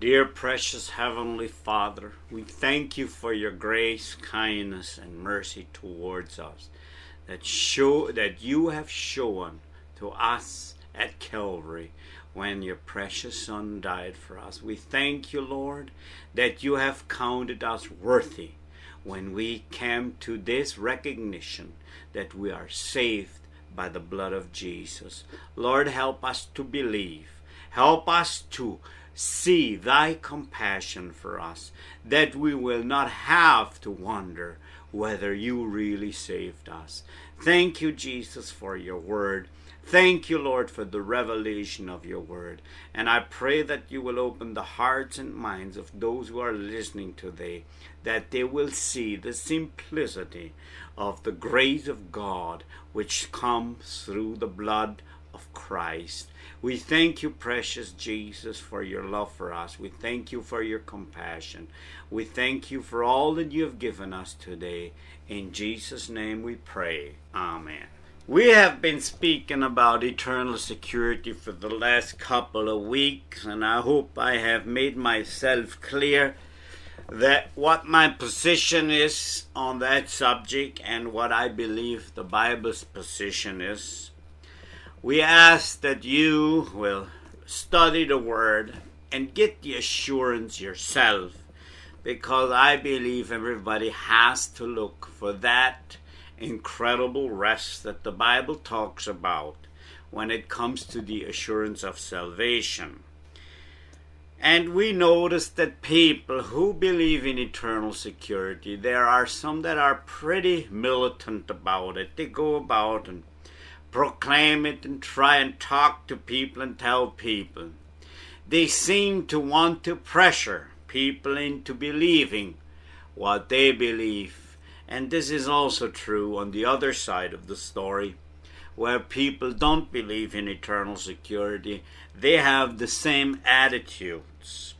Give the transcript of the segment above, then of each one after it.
Dear precious Heavenly Father, we thank you for your grace, kindness, and mercy towards us that you have shown to us at Calvary when your precious Son died for us. We thank you, Lord, that you have counted us worthy when we came to this recognition that we are saved by the blood of Jesus. Lord, help us to believe. Help us to see thy compassion for us, that we will not have to wonder whether you really saved us. Thank you, Jesus, for your word. Thank you, Lord, for the revelation of your word. And I pray that you will open the hearts and minds of those who are listening today, that they will see the simplicity of the grace of God which comes through the blood of Christ. We thank you, precious Jesus, for your love for us. We thank you for your compassion. We thank you for all that you have given us today. In Jesus' name we pray. Amen. We have been speaking about eternal security for the last couple of weeks, and I hope I have made myself clear that what my position is on that subject and what I believe the Bible's position is. We ask that you will study the Word and get the assurance yourself, because I believe everybody has to look for that incredible rest that the Bible talks about when it comes to the assurance of salvation. And we notice that people who believe in eternal security, there are some that are pretty militant about it. They go about and proclaim it and try and talk to people and tell people. They seem to want to pressure people into believing what they believe. And this is also true on the other side of the story, where people don't believe in eternal security. They have the same attitudes.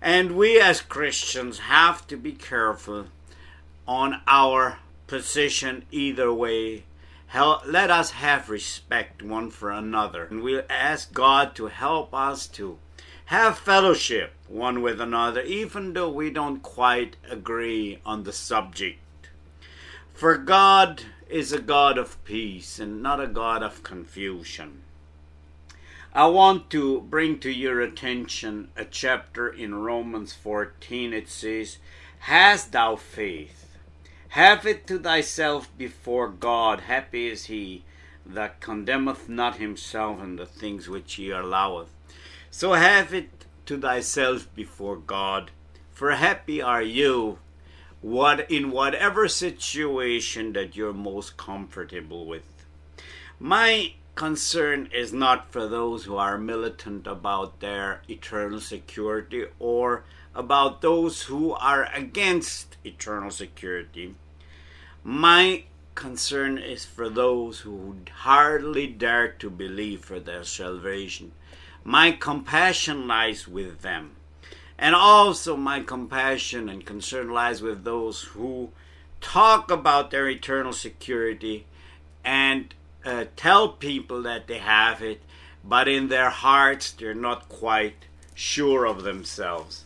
And we as Christians have to be careful on our position either way. Let us have respect one for another. And we'll ask God to help us to have fellowship one with another, even though we don't quite agree on the subject. For God is a God of peace and not a God of confusion. I want to bring to your attention a chapter in Romans 14. It says, "Hast thou faith? Have it to thyself before God. Happy is he that condemneth not himself in the things which he alloweth." So have it to thyself before God. For happy are you in whatever situation that you're most comfortable with. My concern is not for those who are militant about their eternal security or about those who are against eternal security. My concern is for those who hardly dare to believe for their salvation. My compassion lies with them. And also my compassion and concern lies with those who talk about their eternal security and tell people that they have it, but in their hearts they're not quite sure of themselves.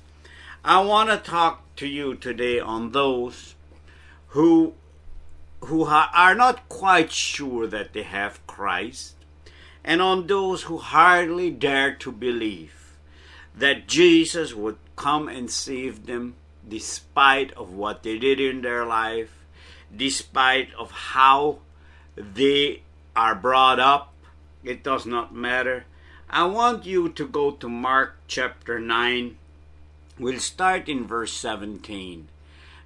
I want to talk to you today on those who are not quite sure that they have Christ, and on those who hardly dare to believe that Jesus would come and save them despite of what they did in their life, despite of how they are brought up. It does not matter. I want you to go to Mark chapter 9. We'll start in verse 17,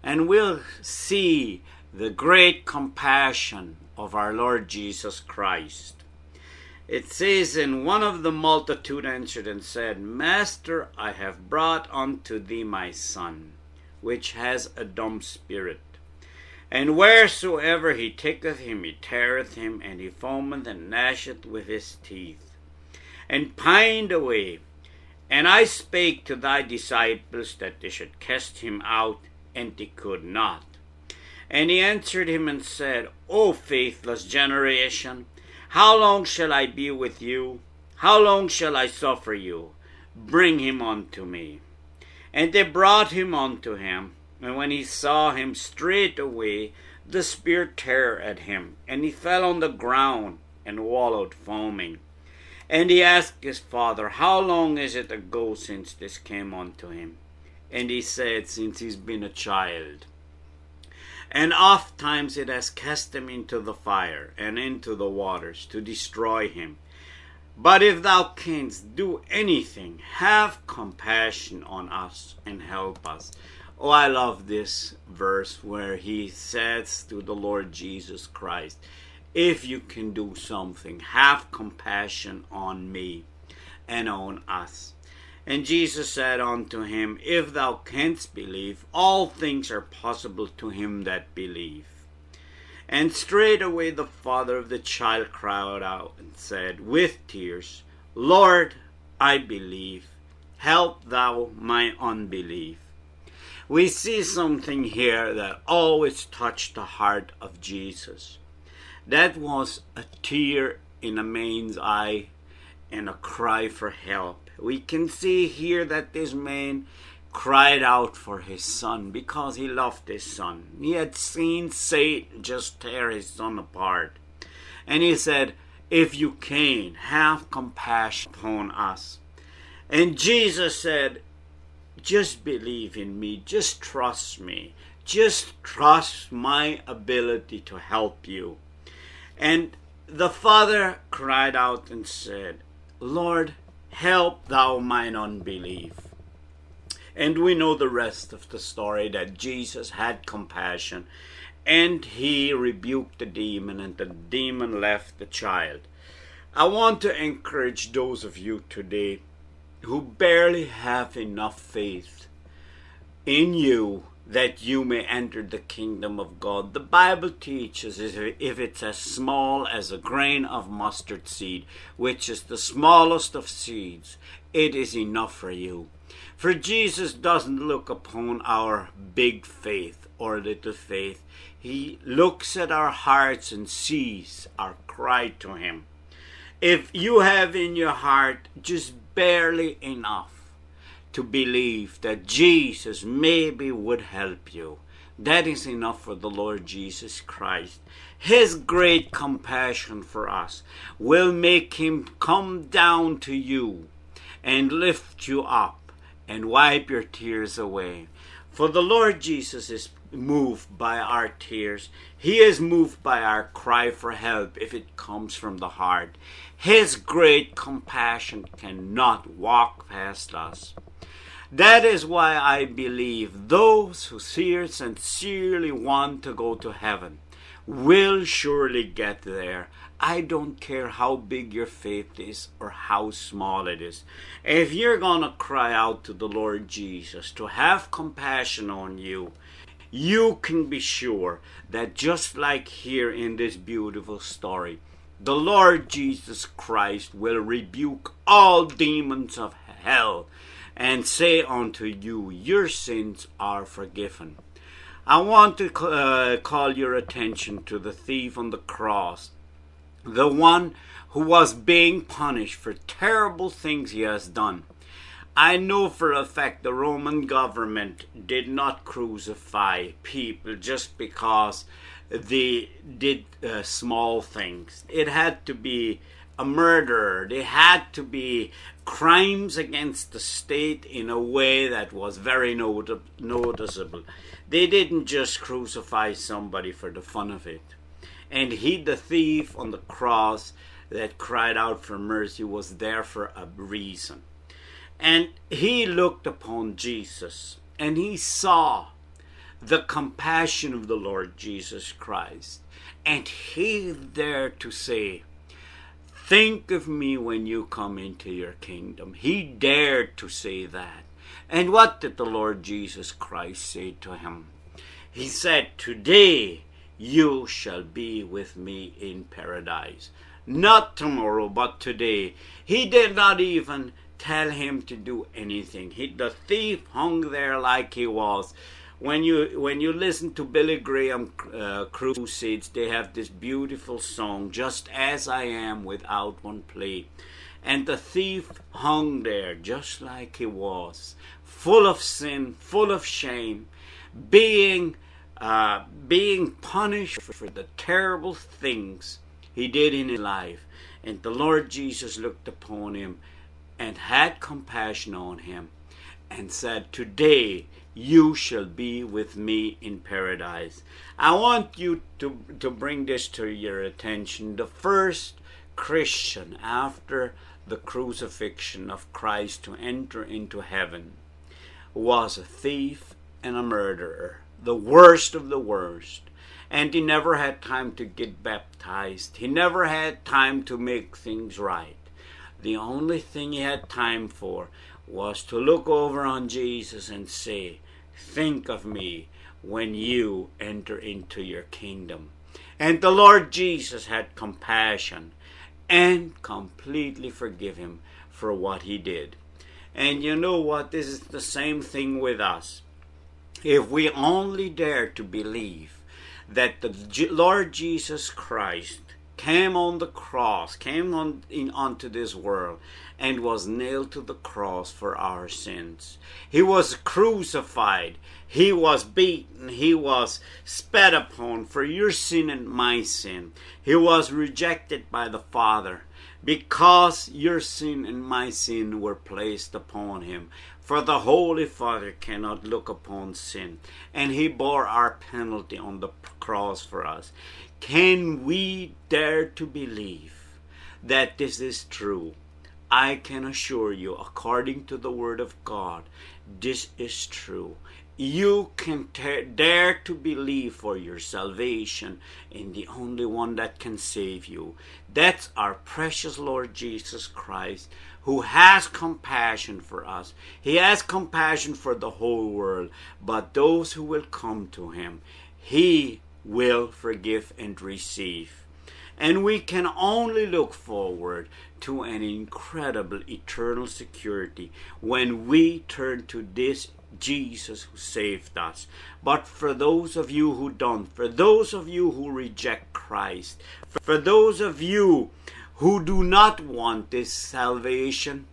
and we'll see the great compassion of our Lord Jesus Christ. It says, "And one of the multitude answered and said, Master, I have brought unto thee my son, which has a dumb spirit. And wheresoever he taketh him, he teareth him, and he foameth and gnasheth with his teeth, and pined away. And I spake to thy disciples that they should cast him out, and they could not. And he answered him and said, O faithless generation, how long shall I be with you? How long shall I suffer you? bring him unto me. And they brought him unto him. And when he saw him, straightway the spirit tear at him, and he fell on the ground and wallowed foaming. And he asked his father, How long is it ago since this came unto him? And he said, Since he's been a child. And oft times it has cast him into the fire and into the waters to destroy him. But if thou canst do anything, have compassion on us and help us. Oh, I love this verse where he says to the Lord Jesus Christ, if you can do something, have compassion on me and on us. And Jesus said unto him, If thou canst believe, all things are possible to him that believe. And straightway the father of the child cried out and said with tears, Lord, I believe, help thou my unbelief. We see something here that always touched the heart of Jesus. That was a tear in a man's eye and a cry for help. We can see here that this man cried out for his son because he loved his son. He had seen Satan just tear his son apart. And he said, if you can, have compassion upon us. And Jesus said, just believe in me, just trust me, just trust my ability to help you. And the father cried out and said, Lord, help thou mine unbelief. And we know the rest of the story, that Jesus had compassion and he rebuked the demon and the demon left the child. I want to encourage those of you today who barely have enough faith in you that you may enter the kingdom of God. The Bible teaches if it's as small as a grain of mustard seed, which is the smallest of seeds, it is enough for you. For Jesus doesn't look upon our big faith or little faith. He looks at our hearts and sees our cry to him. If you have in your heart just barely enough to believe that Jesus maybe would help you, that is enough for the Lord Jesus Christ. His great compassion for us will make him come down to you and lift you up and wipe your tears away. For the Lord Jesus is moved by our tears. He is moved by our cry for help if it comes from the heart. His great compassion cannot walk past us. That is why I believe those who sincerely want to go to heaven will surely get there. I don't care how big your faith is or how small it is. If you're going to cry out to the Lord Jesus to have compassion on you, you can be sure that just like here in this beautiful story, the Lord Jesus Christ will rebuke all demons of hell and say unto you, your sins are forgiven. I want to call your attention to the thief on the cross, the one who was being punished for terrible things he has done. I know for a fact the Roman government did not crucify people just because they did small things. It had to be a murder. They had to be crimes against the state in a way that was very noticeable. They didn't just crucify somebody for the fun of it. And he, the thief on the cross that cried out for mercy, was there for a reason. And he looked upon Jesus and he saw the compassion of the Lord Jesus Christ. And he dared to say, think of me when you come into your kingdom. He dared to say that. And what did the Lord Jesus Christ say to him? He said, today you shall be with me in paradise. Not tomorrow, but today. He did not even tell him to do anything. The thief hung there like he was. When you listen to Billy Graham crusades, they have this beautiful song, Just As I Am, without one plea. And the thief hung there just like he was, full of sin, full of shame, being punished for the terrible things he did in his life. And the Lord Jesus looked upon him and had compassion on him and said, "Today you shall be with me in paradise." I want you to bring this to your attention. The first Christian after the crucifixion of Christ to enter into heaven was a thief and a murderer, the worst of the worst. And he never had time to get baptized. He never had time to make things right. The only thing he had time for was to look over on Jesus and say, "Think of me when you enter into your kingdom." And the Lord Jesus had compassion and completely forgive him for what he did. And you know what? This is the same thing with us. If we only dare to believe that the Lord Jesus Christ came on the cross, came onto this world, and was nailed to the cross for our sins. He was crucified. He was beaten. He was spat upon for your sin and my sin. He was rejected by the Father because your sin and my sin were placed upon him. For the Holy Father cannot look upon sin, and he bore our penalty on the cross for us. Can we dare to believe that this is true? I can assure you, according to the Word of God, this is true. You can dare to believe for your salvation in the only one that can save you. That's our precious Lord Jesus Christ, who has compassion for us. He has compassion for the whole world, but those who will come to him, he will forgive and receive. And we can only look forward to an incredible eternal security when we turn to this Jesus who saved us. But for those of you who don't, for those of you who reject Christ, for those of you who do not want this salvation,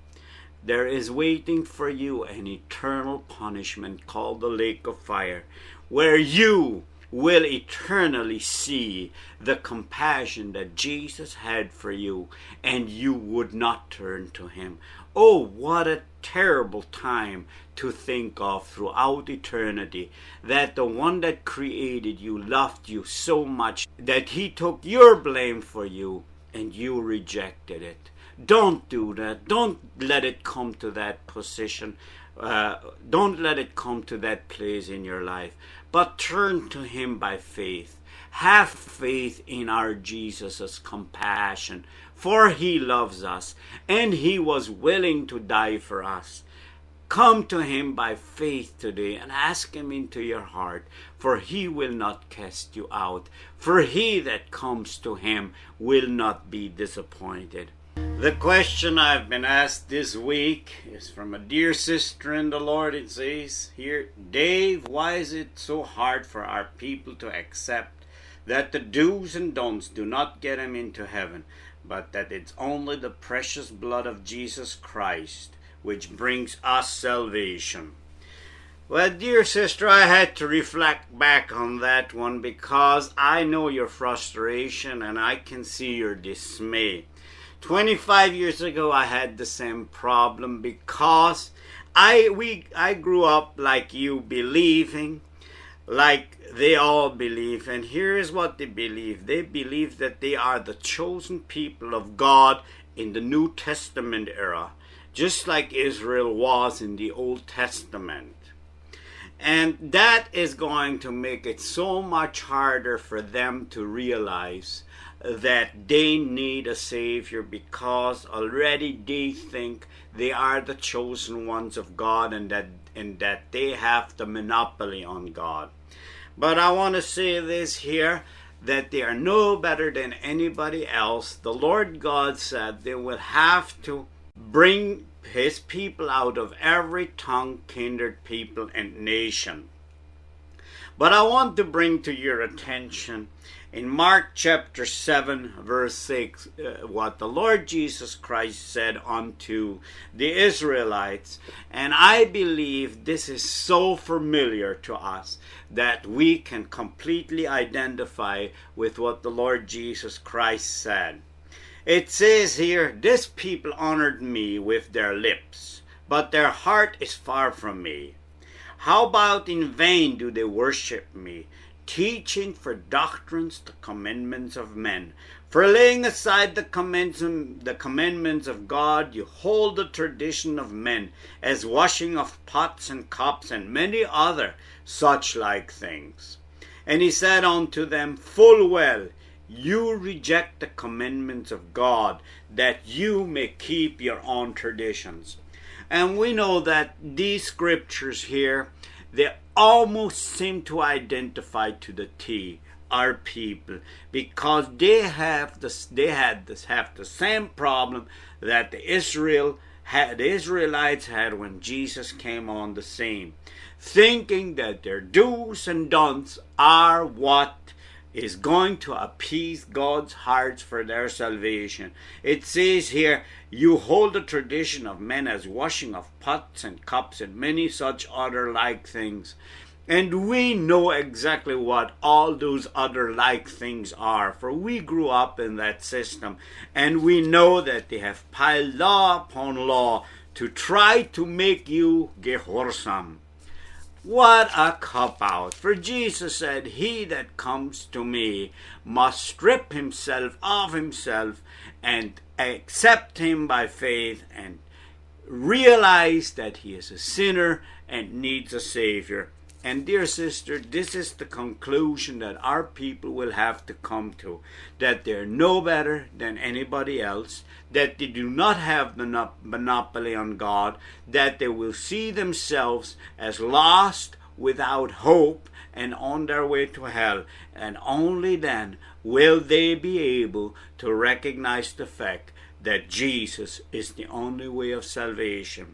there is waiting for you an eternal punishment called the lake of fire, where you will eternally see the compassion that Jesus had for you, and you would not turn to him. Oh, what a terrible time to think of throughout eternity, that the one that created you loved you so much that he took your blame for you and you rejected it. Don't do that. Don't let it come to that position. Don't let it come to that place in your life, but turn to him by faith. Have faith in our Jesus' compassion, for he loves us and he was willing to die for us. Come to him by faith today and ask him into your heart, for he will not cast you out. For he that comes to him will not be disappointed. The question I've been asked this week is from a dear sister in the Lord. It says here, "Dave, why is it so hard for our people to accept that the do's and don'ts do not get them into heaven, but that it's only the precious blood of Jesus Christ which brings us salvation?" Well, dear sister, I had to reflect back on that one because I know your frustration and I can see your dismay. 25 years ago, I had the same problem because I grew up like you, believing like they all believe. And here is what they believe. They believe that they are the chosen people of God in the New Testament era, just like Israel was in the Old Testament. And that is going to make it so much harder for them to realize that they need a Savior, because already they think they are the chosen ones of God and that they have the monopoly on God. But I want to say this here, that they are no better than anybody else. The Lord God said they will have to bring his people out of every tongue, kindred, people, and nation. But I want to bring to your attention in Mark chapter 7 verse 6 what the Lord Jesus Christ said unto the Israelites. And I believe this is so familiar to us that we can completely identify with what the Lord Jesus Christ said. It says here, "This people honored me with their lips, but their heart is far from me. How about in vain do they worship me, teaching for doctrines the commandments of men? For laying aside the commandments of God, you hold the tradition of men, as washing of pots and cups, and many other such like things." And he said unto them, "Full well, you reject the commandments of God, that you may keep your own traditions." And we know that these scriptures here, they almost seem to identify to the T our people, because they have the same problem that the Israelites had when Jesus came on the scene, thinking that their do's and don'ts are what is going to appease God's hearts for their salvation. It says here, "You hold the tradition of men as washing of pots and cups and many such other like things." And we know exactly what all those other like things are, for we grew up in that system, and we know that they have piled law upon law to try to make you gehorsam. What a cop-out. For Jesus said, "He that comes to me must strip himself of himself and accept him by faith and realize that he is a sinner and needs a Savior." And dear sister, this is the conclusion that our people will have to come to, that they're no better than anybody else, that they do not have the monopoly on God, that they will see themselves as lost, without hope, and on their way to hell. And only then will they be able to recognize the fact that Jesus is the only way of salvation.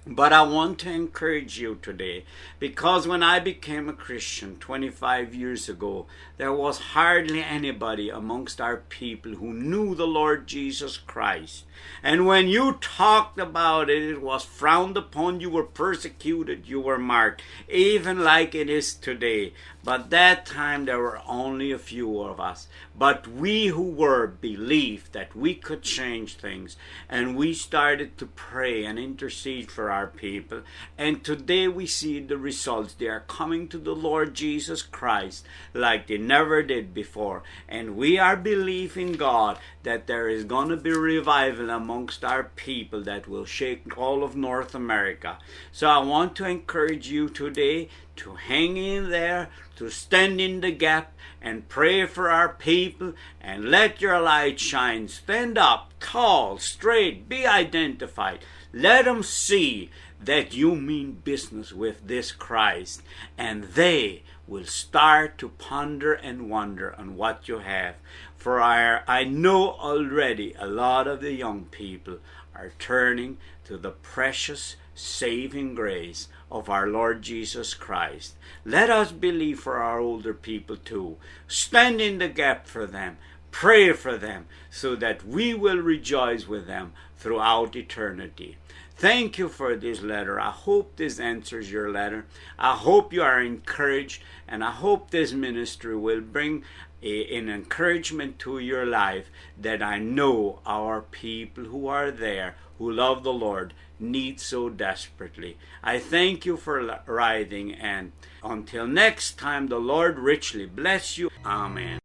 But I want to encourage you today, because when I became a Christian 25 years ago, there was hardly anybody amongst our people who knew the Lord Jesus Christ. And when you talked about it, it was frowned upon, you were persecuted, you were marked, even like it is today. But that time there were only a few of us. But we who were believed that we could change things, and we started to pray and intercede for our people. And today we see the results. They are coming to the Lord Jesus Christ like they never did before. And we are believing God that there is going to be revival amongst our people that will shake all of North America. So I want to encourage you today to hang in there, to stand in the gap and pray for our people, and let your light shine. Stand up, tall, straight, be identified. Let them see that you mean business with this Christ, and they will start to ponder and wonder on what you have. For I know already a lot of the young people are turning to the precious saving grace of our Lord Jesus Christ. Let us believe for our older people too. Stand in the gap for them. Pray for them so that we will rejoice with them throughout eternity. Thank you for this letter. I hope this answers your letter. I hope you are encouraged, and I hope this ministry will bring an encouragement to your life that I know our people who are there, who love the Lord, need so desperately. I thank you for writing, and until next time, the Lord richly bless you. Amen.